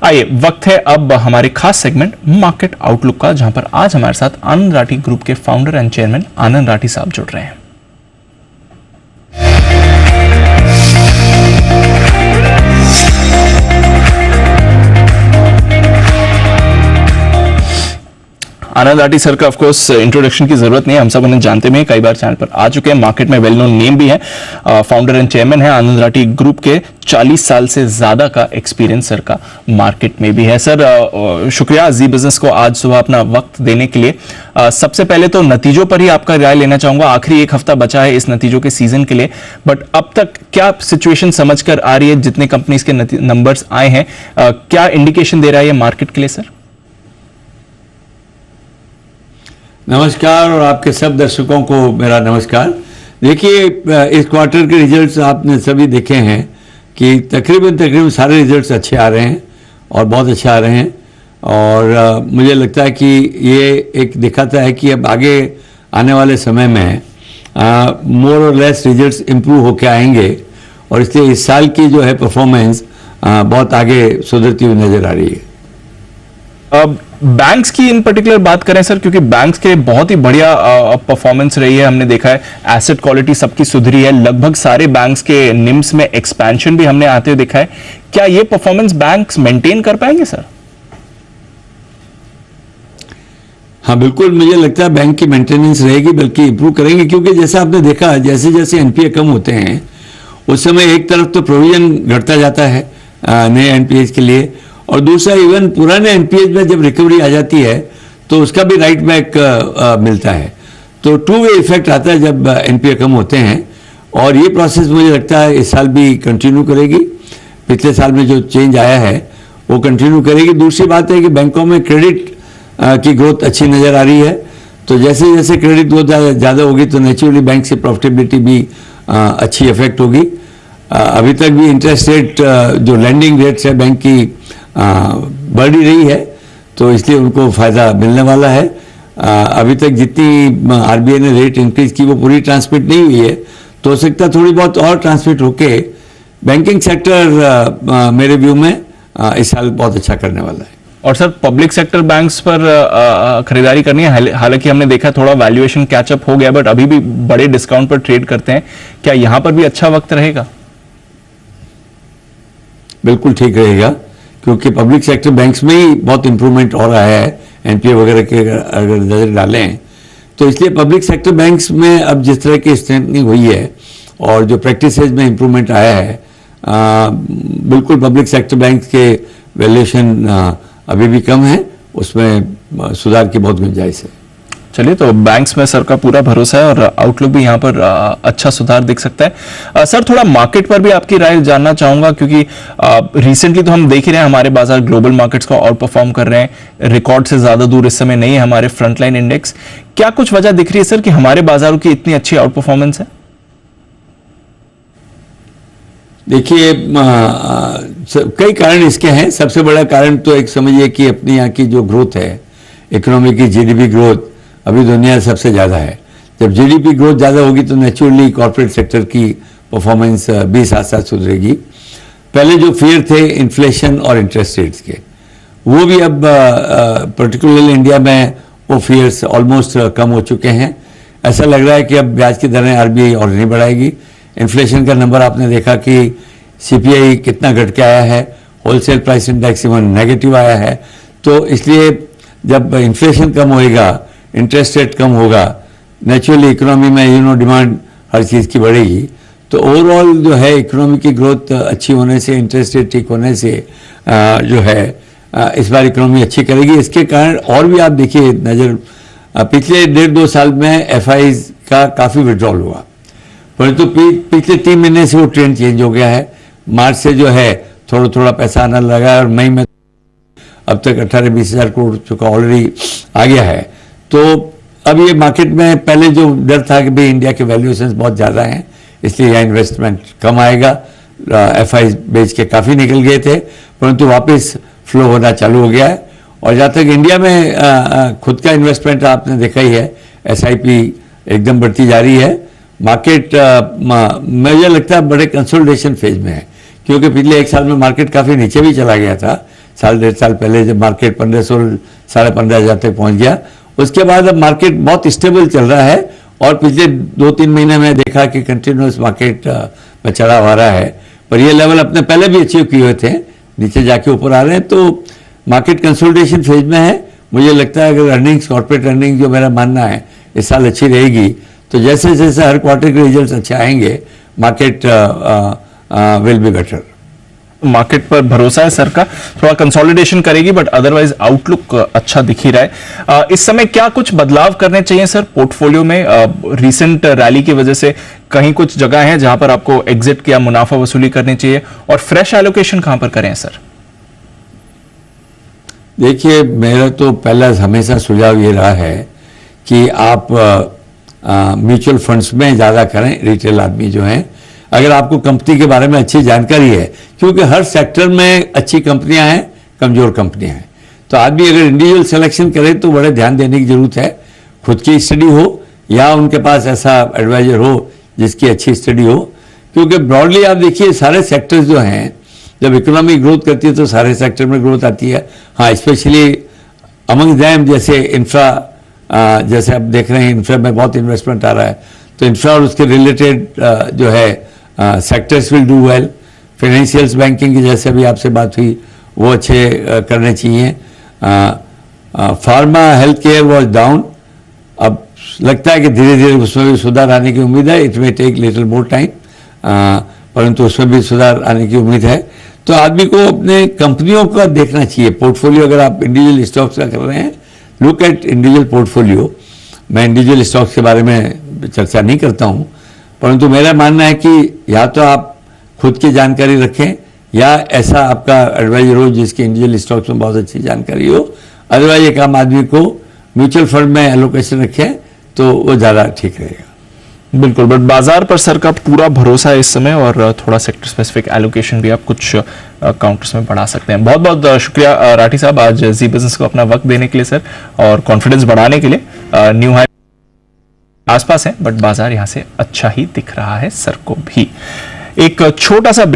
आइए वक्त है अब हमारे खास सेगमेंट मार्केट आउटलुक का, जहां पर आज हमारे साथ आनंद राठी ग्रुप के फाउंडर एंड चेयरमैन आनंद राठी साहब जुड़ रहे हैं। आनंद राठी सर का ऑफकोर्स इंट्रोडक्शन की जरूरत नहीं है, हम सब उन्हें जानते भी हैं, कई बार चैनल पर आ चुके हैं, मार्केट में वेल नोन नेम भी है, फाउंडर एंड चेयरमैन है आनंद राठी ग्रुप के। 40 साल से ज्यादा का एक्सपीरियंस सर का मार्केट में भी है। सर शुक्रिया जी बिजनेस को आज सुबह अपना वक्त देने के लिए। सबसे पहले तो नतीजों पर ही आपका राय लेना चाहूंगा, आखिरी एक हफ्ता बचा है इस नतीजों के सीजन के लिए, बट अब तक क्या सिचुएशन समझकर आ रही है, जितने कंपनीज के नंबर्स आए हैं क्या इंडिकेशन दे रहा है ये मार्केट के लिए सर? नमस्कार और आपके सब दर्शकों को मेरा नमस्कार। देखिए इस क्वार्टर के रिजल्ट्स आपने सभी देखे हैं कि तकरीबन सारे रिजल्ट्स अच्छे आ रहे हैं और बहुत अच्छे आ रहे हैं, और मुझे लगता है कि ये एक दिखाता है कि अब आगे आने वाले समय में मोर और लेस रिजल्ट्स इम्प्रूव होकर आएंगे, और इसलिए इस साल की जो है परफॉर्मेंस बहुत आगे सुधरती हुई नजर आ रही है। अब बैंक्स की इन पर्टिकुलर बात करें सर, क्योंकि बैंक्स के बहुत ही बढ़िया परफॉर्मेंस रही है, हमने देखा है एसेट क्वालिटी सबकी सुधरी है, लगभग सारे बैंक्स के निम्स में एक्सपेंशन भी हमने आते हुए देखा है। क्या ये परफॉर्मेंस बैंक्स मेंटेन कर पाएंगे सर? हाँ बिल्कुल, मुझे लगता है बैंक की मेंटेनेंस रहेगी, बल्कि इंप्रूव करेंगे, क्योंकि जैसा आपने देखा जैसे जैसे एनपीए कम होते हैं उस समय एक तरफ तो प्रोविजन घटता जाता है नए एनपीए के लिए, और दूसरा इवन पुराने एनपीए में जब रिकवरी आ जाती है तो उसका भी राइट बैक मिलता है। तो टू वे इफेक्ट आता है जब एनपीए कम होते हैं, और ये प्रोसेस मुझे लगता है इस साल भी कंटिन्यू करेगी। पिछले साल में जो चेंज आया है वो कंटिन्यू करेगी। दूसरी बात है कि बैंकों में क्रेडिट की ग्रोथ अच्छी नज़र आ रही है, तो जैसे जैसे क्रेडिट ग्रोथ ज़्यादा होगी तो नेचुरली बैंक की प्रॉफिटेबिलिटी भी अच्छी इफेक्ट होगी। अभी तक भी इंटरेस्ट रेट जो लैंडिंग रेट्स है बैंक की बढ़ ही रही है, तो इसलिए उनको फ़ायदा मिलने वाला है। अभी तक जितनी आरबीआई ने रेट इंक्रीज की वो पूरी ट्रांसमिट नहीं हुई है, तो हो सकता है थोड़ी बहुत और ट्रांसमिट होके बैंकिंग सेक्टर मेरे व्यू में इस साल बहुत अच्छा करने वाला है। और सर पब्लिक सेक्टर बैंक्स पर खरीदारी करनी है, हालांकि हमने देखा थोड़ा वैल्यूएशन कैचअप हो गया, बट अभी भी बड़े डिस्काउंट पर ट्रेड करते हैं, क्या यहां पर भी अच्छा वक्त रहेगा? बिल्कुल ठीक रहेगा, क्योंकि पब्लिक सेक्टर बैंक्स में ही बहुत इंप्रूवमेंट हो रहा है एनपीए वगैरह के अगर नजर डालें, तो इसलिए पब्लिक सेक्टर बैंक्स में अब जिस तरह की स्ट्रेंथनिंग हुई है और जो प्रैक्टिसेज में इंप्रूवमेंट आया है, बिल्कुल पब्लिक सेक्टर बैंक के वैल्यूएशन अभी भी कम है, उसमें सुधार की बहुत गुंजाइश है। चलिए, तो बैंक्स में सर का पूरा भरोसा है और आउटलुक भी यहाँ पर अच्छा सुधार दिख सकता है। सर थोड़ा मार्केट पर भी आपकी राय जानना चाहूंगा, क्योंकि रिसेंटली तो हम देख ही रहे हैं हमारे बाजार ग्लोबल मार्केट्स को आउट परफॉर्म कर रहे हैं, रिकॉर्ड से ज्यादा दूर इस समय नहीं है हमारे फ्रंटलाइन इंडेक्स। क्या कुछ वजह दिख रही है सर कि हमारे बाजारों की इतनी अच्छी आउट परफॉर्मेंस है? देखिए कई कारण इसके हैं। सबसे बड़ा कारण तो एक समझिए कि अपने यहाँ की जो ग्रोथ है, इकोनॉमी की जीडीपी ग्रोथ अभी दुनिया सबसे ज़्यादा है। जब जीडीपी ग्रोथ ज़्यादा होगी तो नेचुरली कॉर्पोरेट सेक्टर की परफॉर्मेंस भी साथ साथ सुधरेगी। पहले जो फियर थे इन्फ्लेशन और इंटरेस्ट रेट्स के, वो भी अब पर्टिकुलरली इंडिया में वो फियर्स ऑलमोस्ट कम हो चुके हैं। ऐसा लग रहा है कि अब ब्याज की दरें आरबीआई और नहीं बढ़ाएगी। इन्फ्लेशन का नंबर आपने देखा कि सीपीआई कितना घट के आया है, wholesale price index even negative आया है। तो इसलिए जब इन्फ्लेशन कम होएगा, इंटरेस्ट रेट कम होगा, नेचुरली इकोनॉमी में डिमांड हर चीज़ की बढ़ेगी। तो ओवरऑल जो है इकोनॉमी की ग्रोथ अच्छी होने से, इंटरेस्ट रेट ठीक होने से जो है इस बार इकोनॉमी अच्छी करेगी। इसके कारण और भी आप देखिए नज़र, पिछले 1.5-2 साल में एफआईज का काफ़ी विड्रॉल हुआ, परंतु पिछले 3 महीने से वो ट्रेंड चेंज हो गया है। मार्च से जो है थोड़ा थोड़ा पैसा आना लगा है और मई में अब तक 18-20 हज़ार करोड़ चुका ऑलरेडी आ गया है। तो अब ये मार्केट में पहले जो डर था कि भाई इंडिया के वैल्यूएशंस बहुत ज़्यादा हैं, इसलिए यहाँ इन्वेस्टमेंट कम आएगा, एफआई बेच के काफ़ी निकल गए थे, परंतु वापस फ्लो होना चालू हो गया है। और जहाँ तक इंडिया में खुद का इन्वेस्टमेंट आपने देखा ही है, एसआईपी एकदम बढ़ती जा रही है। मार्केट मुझे लगता है बड़े कंसोलिडेशन फेज में है, क्योंकि पिछले 1 साल में मार्केट काफ़ी नीचे भी चला गया था, साल डेढ़ साल पहले जब मार्केट 1500 साढ़े 15,000 तक पहुंच गया, उसके बाद अब मार्केट बहुत स्टेबल चल रहा है और पिछले 2-3 महीने में देखा कि कंटिन्यूस मार्केट में चढ़ा हुआ रहा है। पर ये लेवल अपने पहले भी अचीव किए हुए थे, नीचे जाके ऊपर आ रहे हैं, तो मार्केट कंसोलिडेशन फेज में है। मुझे लगता है अगर अर्निंग्स, कॉर्पोरेट अर्निंग जो मेरा मानना है इस साल अच्छी रहेगी, तो जैसे जैसे हर क्वार्टर के रिजल्ट्स अच्छे आएंगे market will be better. Market पर भरोसा है सर का, थोड़ा कंसोलिडेशन करेगी बट अदरवाइज आउटलुक अच्छा दिख ही रहा है। इस समय क्या कुछ बदलाव करने चाहिए सर पोर्टफोलियो में? रीसेंट रैली की वजह से कहीं कुछ जगह है जहां पर आपको एग्जिट या मुनाफा वसूली करनी चाहिए, और फ्रेश एलोकेशन कहां पर करें सर? देखिए, मेरा तो पहला हमेशा सुझाव ये रहा है कि आप म्यूचुअल फंड्स में ज़्यादा करें, रिटेल आदमी जो हैं। अगर आपको कंपनी के बारे में अच्छी जानकारी है, क्योंकि हर सेक्टर में अच्छी कंपनियां हैं, कमज़ोर कंपनियां हैं, तो आदमी अगर इंडिविजुअल सिलेक्शन करे तो बड़े ध्यान देने की ज़रूरत है। खुद की स्टडी हो या उनके पास ऐसा एडवाइजर हो जिसकी अच्छी स्टडी हो, क्योंकि ब्रॉडली आप देखिए सारे सेक्टर्स जो हैं, जब इकोनॉमी ग्रोथ करती है तो सारे सेक्टर में ग्रोथ आती है। हाँ, स्पेशली अमंग दैम जैसे इंफ्रा, जैसे आप देख रहे हैं इंफ्रा में बहुत इन्वेस्टमेंट आ रहा है, तो इंफ्रा और उसके रिलेटेड जो है sectors will do well. Financials, banking की जैसे अभी आपसे बात हुई, वो अच्छे करने चाहिए। Pharma health care was down, अब लगता है कि धीरे धीरे उसमें भी सुधार आने की उम्मीद है। It may take little more time, परंतु उसमें भी सुधार आने की उम्मीद है। तो आदमी को अपने कंपनियों का देखना चाहिए पोर्टफोलियो। अगर आप इंडिविजुअल स्टॉक्स का कर रहे हैं, लुक एट इंडिविजुअल पोर्टफोलियो। मैं इंडिविजुअल स्टॉक्स के बारे में चर्चा नहीं करता हूं, परंतु मेरा मानना है कि या तो आप खुद की जानकारी रखें या ऐसा आपका एडवाइजर हो जिसकी इंडिविजुअल स्टॉक्स में बहुत अच्छी जानकारी हो। अदरवाइज एक आम आदमी को म्यूचुअल फंड में एलोकेशन रखें तो वो ज़्यादा ठीक रहेगा। बिल्कुल, बट बाजार पर सर का पूरा भरोसा है इस समय, और थोड़ा सेक्टर स्पेसिफिक एलोकेशन भी आप कुछ काउंटर्स में बढ़ा सकते हैं। बहुत बहुत शुक्रिया राठी साहब, आज जी बिजनेस को अपना वक्त देने के लिए सर, और कॉन्फिडेंस बढ़ाने के लिए। न्यू हाई आसपास है बट बाजार यहां से अच्छा ही दिख रहा है सर को भी। एक छोटा सा ब्रेक